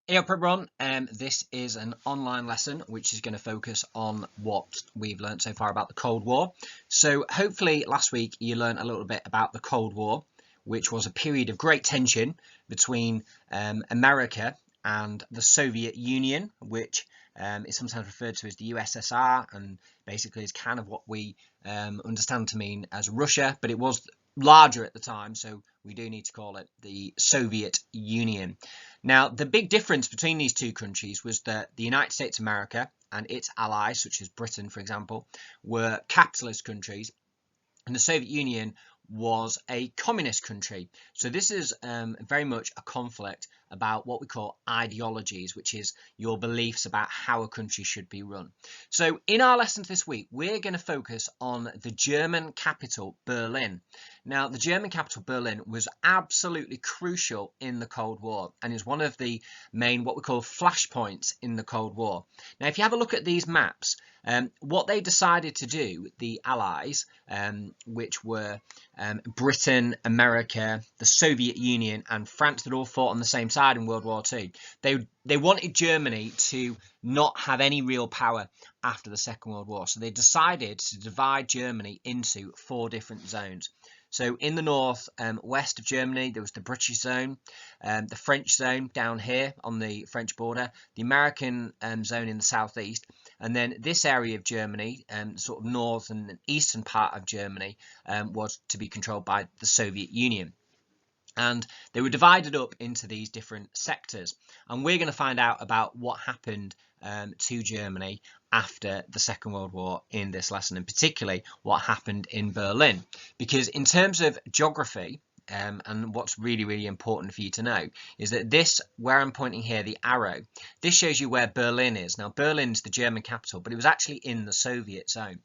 Hey up everyone, this is an online lesson which is going to focus on what we've learned so far about the Cold War. So hopefully last week you learned a little bit about the Cold War, which was a period of great tension between America and the Soviet Union, which is sometimes referred to as the USSR, and basically is kind of what we understand to mean as Russia, but it was larger at the time, so we do need to call it the Soviet Union. Now, the big difference between these two countries was that the United States of America and its allies, such as Britain, for example, were capitalist countries, and the Soviet Union was a communist country. So this is very much a conflict about what we call ideologies, which is your beliefs about how a country should be run. So in our lessons this week, we're going to focus on the German capital, Berlin. Now, the German capital, Berlin, was absolutely crucial in the Cold War and is one of the main, what we call flashpoints in the Cold War. Now, if you have a look at these maps, what they decided to do, the Allies, which were Britain, America, the Soviet Union, and France, that all fought on the same side in World War II. They wanted Germany to not have any real power after the Second World War. So they decided to divide Germany into 4 different zones. So in the north west of Germany, there was the British zone, the French zone down here on the French border, the American zone in the southeast, and then this area of Germany, sort of north and eastern part of Germany, was to be controlled by the Soviet Union. And they were divided up into these different sectors. And we're going to find out about what happened to Germany after the Second World War in this lesson, and particularly what happened in Berlin. Because in terms of geography, and what's really important for you to know is that this, where I'm pointing here, the arrow, this shows you where Berlin is. Now, Berlin's the German capital, but it was actually in the Soviet zone.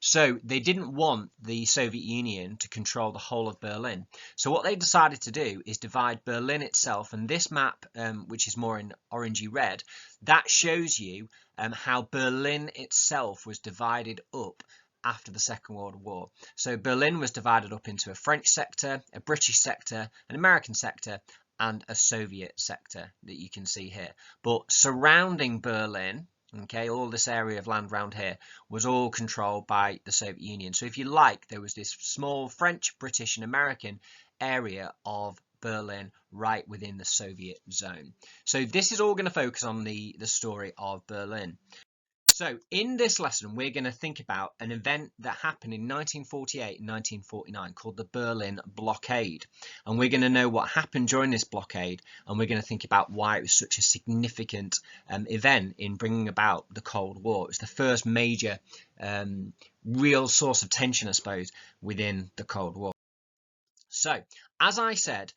So they didn't want the Soviet Union to control the whole of Berlin. So what they decided to do is divide Berlin itself, and this map, which is more in orangey red, that shows you how Berlin itself was divided up after the Second World War. So Berlin was divided up into a French sector, a British sector, an American sector, and a Soviet sector that you can see here. But surrounding Berlin, okay, all this area of land around here was all controlled by the Soviet Union. So if you like, there was this small French, British, and American area of Berlin right within the Soviet zone. So this is all going to focus on the story of Berlin. So in this lesson, we're going to think about an event that happened in 1948 and 1949 called the Berlin Blockade. And we're going to know what happened during this blockade, and we're going to think about why it was such a significant event in bringing about the Cold War. It was the first major real source of tension, I suppose, within the Cold War. So, as I said,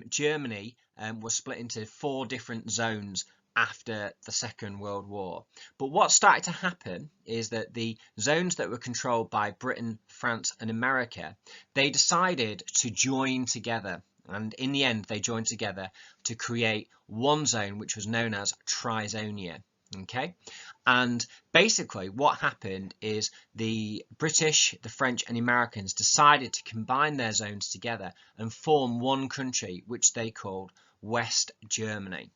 Germany was split into 4 different zones after the Second World War. But what started to happen is that the zones that were controlled by Britain, France, and America, they decided to join together. And in the end, they joined together to create one zone, which was known as Trizonia. Okay, and basically what happened is the British, the French, and the Americans decided to combine their zones together and form one country, which they called West Germany.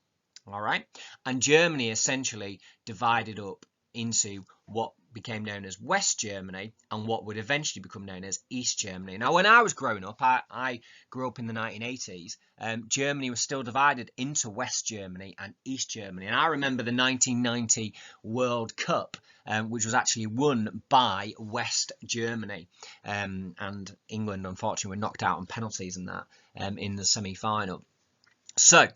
All right, and Germany essentially divided up into what became known as West Germany and what would eventually become known as East Germany. Now, when I was growing up, I grew up in the 1980s, Germany was still divided into West Germany and East Germany. And I remember the 1990 World Cup, which was actually won by West Germany. And England, unfortunately, were knocked out on penalties in that in the semi-final. So,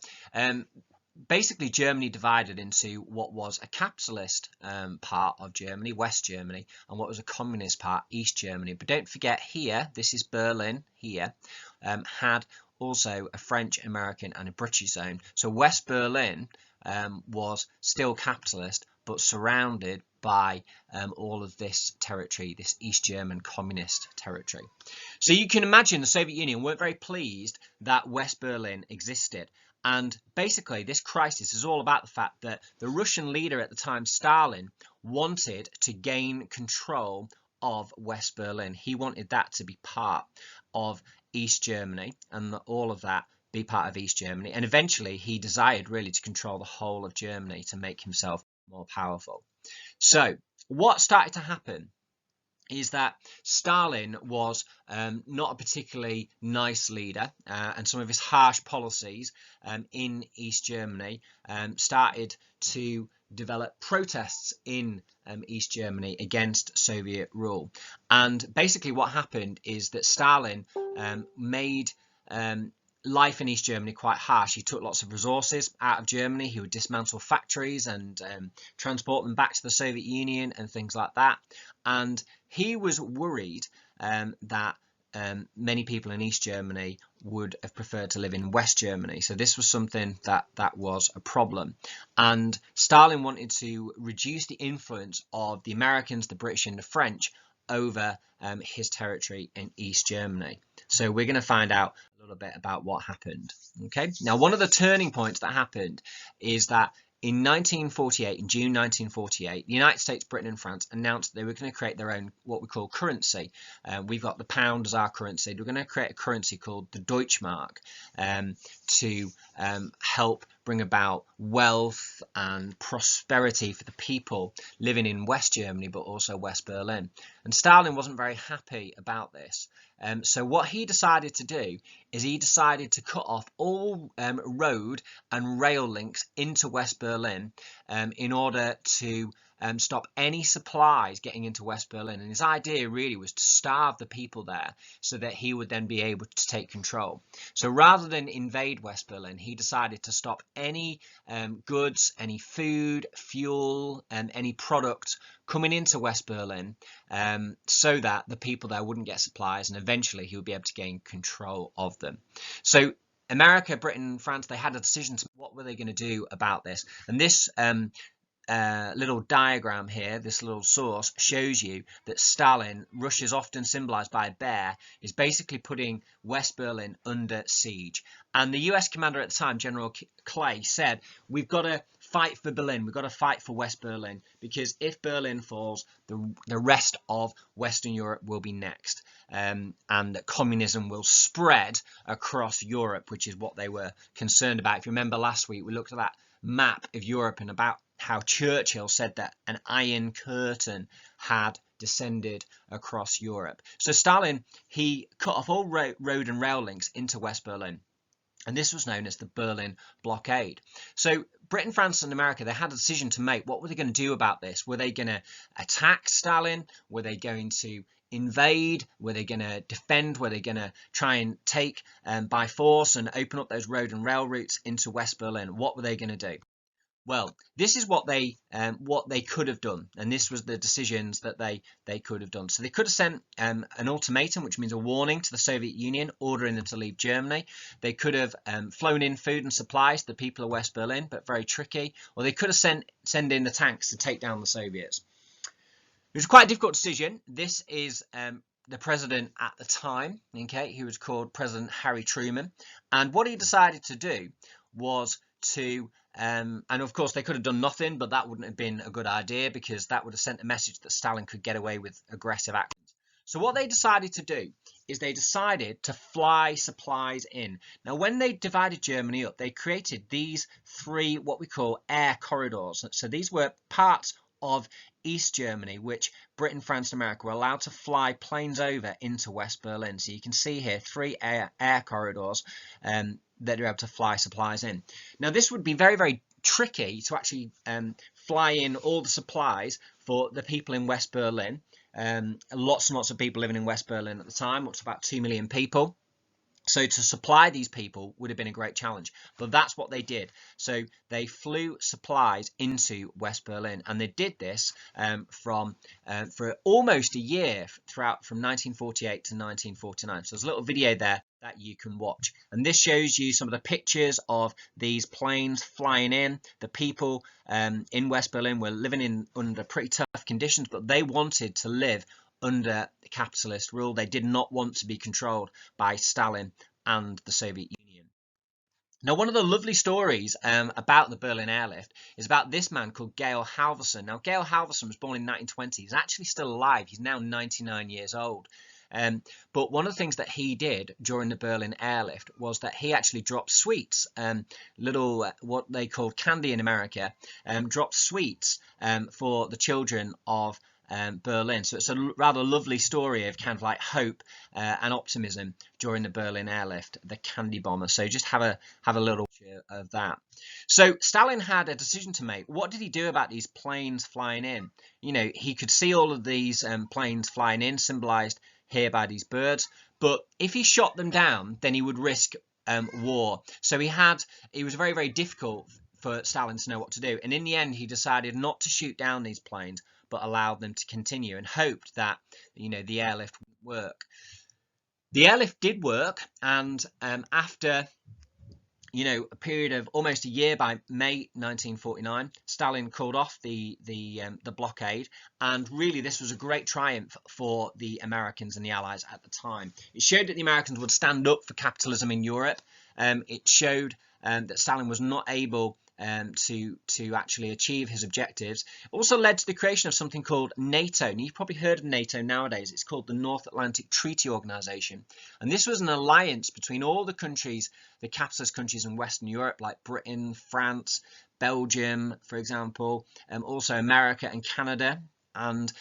basically Germany divided into what was a capitalist part of Germany, West Germany, and what was a communist part, East Germany. But don't forget here, this is Berlin here, had also a French, American, and a British zone. So West Berlin was still capitalist, but surrounded by all of this territory, this East German communist territory. So you can imagine the Soviet Union weren't very pleased that West Berlin existed. And basically, this crisis is all about the fact that the Russian leader at the time, Stalin, wanted to gain control of West Berlin. He wanted that to be part of East Germany and all of that be part of East Germany, and eventually he desired really to control the whole of Germany to make himself more powerful. So what started to happen is that Stalin was not a particularly nice leader, and some of his harsh policies in East Germany started to develop protests in East Germany against Soviet rule. And basically what happened is that Stalin made life in East Germany quite harsh. He took lots of resources out of Germany. He would dismantle factories and transport them back to the Soviet Union and things like that. And he was worried that many people in East Germany would have preferred to live in West Germany. So this was something that was a problem. And Stalin wanted to reduce the influence of the Americans, the British and the French over his territory in East Germany. So we're going to find out a little bit about what happened. Okay. Now, one of the turning points that happened is that in 1948, in June 1948, the United States, Britain and France announced they were going to create their own, what we call currency. We've got the pound as our currency. We're going to create a currency called the Deutschmark to help bring about wealth and prosperity for the people living in West Germany, but also West Berlin. And Stalin wasn't very happy about this. So what he decided to do is he decided to cut off all road and rail links into West Berlin in order to stop any supplies getting into West Berlin. And his idea really was to starve the people there so that he would then be able to take control. So rather than invade West Berlin, he decided to stop any goods, any food, fuel, and any product coming into West Berlin so that the people there wouldn't get supplies, and eventually he would be able to gain control of them. So America, Britain, France, they had a decision to what were they going to do about this. And this little diagram here, this little source, shows you that Stalin, Russia's often symbolized by a bear, is basically putting West Berlin under siege. And the US commander at the time, General Clay, said, we've got to fight for Berlin, we've got to fight for West Berlin, because if Berlin falls, the rest of Western Europe will be next. And that communism will spread across Europe, which is what they were concerned about. If you remember last week, we looked at that map of Europe and about how Churchill said that an iron curtain had descended across Europe. So Stalin, he cut off all road and rail links into West Berlin. And this was known as the Berlin Blockade. So Britain, France and America, they had a decision to make. What were they going to do about this? Were they going to attack Stalin? Were they going to invade? Were they going to defend? Were they going to try and take by force and open up those road and rail routes into West Berlin? What were they going to do? Well, this is what they could have done, and this was the decisions that they could have done. So they could have sent an ultimatum, which means a warning to the Soviet Union, ordering them to leave Germany. They could have flown in food and supplies to the people of West Berlin, but very tricky. Or they could have sent in the tanks to take down the Soviets. It was quite a difficult decision. This is the president at the time, okay, who was called President Harry Truman, and what he decided to do was to and of course they could have done nothing, but that wouldn't have been a good idea because that would have sent a message that Stalin could get away with aggressive actions. So what they decided to do is they decided to fly supplies in. Now, when they divided Germany up, they created these three what we call air corridors. So these were parts of East Germany which Britain, France and America were allowed to fly planes over into West Berlin. So you can see here three air corridors that are able to fly supplies in. Now this would be very, very tricky to actually fly in all the supplies for the people in West Berlin. Lots and lots of people living in West Berlin at the time, up to about 2 million people. So to supply these people would have been a great challenge, but that's what they did. So they flew supplies into West Berlin, and they did this for almost a year throughout from 1948 to 1949. So there's a little video there that you can watch, and this shows you some of the pictures of these planes flying in. The people in West Berlin were living under pretty tough conditions, but they wanted to live under capitalist rule. They did not want to be controlled by Stalin and the Soviet Union. Now, one of the lovely stories about the Berlin Airlift is about this man called Gail Halvorsen. Now, Gail Halvorsen was born in 1920. He's actually still alive. He's now 99 years old. But one of the things that he did during the Berlin airlift was that he actually dropped sweets, little what they call candy in America, dropped sweets for the children of Berlin. So it's a rather lovely story of kind of like hope and optimism during the Berlin airlift, the candy bomber. So just have a little picture of that. So Stalin had a decision to make. What did he do about these planes flying in? You know, he could see all of these planes flying in, symbolized here by these birds. But if he shot them down, then he would risk war. So it was very, very difficult for Stalin to know what to do. And in the end, he decided not to shoot down these planes, but allowed them to continue and hoped that, you know, the airlift would work. The airlift did work, and after, you know, a period of almost a year, by May 1949, Stalin called off the blockade, and really this was a great triumph for the Americans and the Allies at the time. It showed that the Americans would stand up for capitalism in Europe. It showed that Stalin was not able to actually achieve his objectives. It also led to the creation of something called NATO. And you've probably heard of NATO nowadays. It's called the North Atlantic Treaty Organization. And this was an alliance between all the countries, the capitalist countries in Western Europe, like Britain, France, Belgium, for example, also America and Canada, and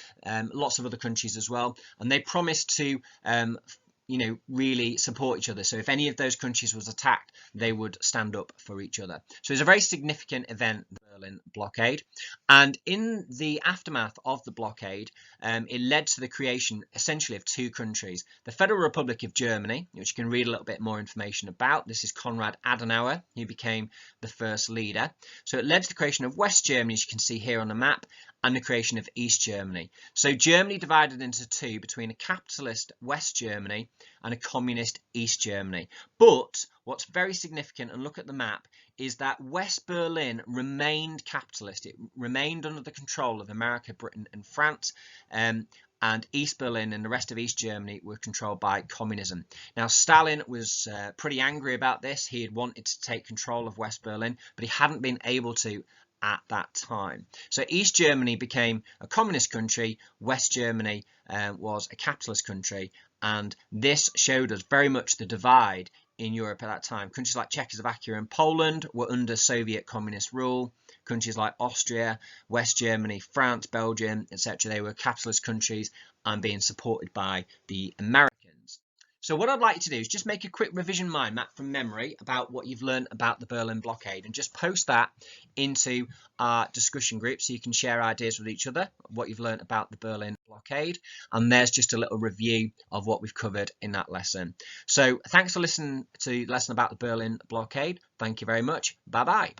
lots of other countries as well. And they promised to you know, really support each other. So if any of those countries was attacked, they would stand up for each other. So it's a very significant event, the Berlin blockade. And in the aftermath of the blockade, it led to the creation essentially of two countries. The Federal Republic of Germany, which you can read a little bit more information about. This is Konrad Adenauer, who became the first leader. So it led to the creation of West Germany, as you can see here on the map, and the creation of East Germany. So Germany divided into two, between a capitalist West Germany and a communist East Germany. But what's very significant, and look at the map, is that West Berlin remained capitalist. It remained under the control of America, Britain and France, and East Berlin and the rest of East Germany were controlled by communism. Now, Stalin was pretty angry about this. He had wanted to take control of West Berlin, but he hadn't been able to at that time. So East Germany became a communist country, West Germany was a capitalist country, and this showed us very much the divide in Europe at that time. Countries like Czechoslovakia and Poland were under Soviet communist rule. Countries like Austria, West Germany, France, Belgium, etc., they were capitalist countries and being supported by the Americans. So what I'd like you to do is just make a quick revision mind map from memory about what you've learned about the Berlin blockade, and just post that into our discussion group so you can share ideas with each other, what you've learned about the Berlin blockade. And there's just a little review of what we've covered in that lesson. So thanks for listening to the lesson about the Berlin blockade. Thank you very much. Bye bye.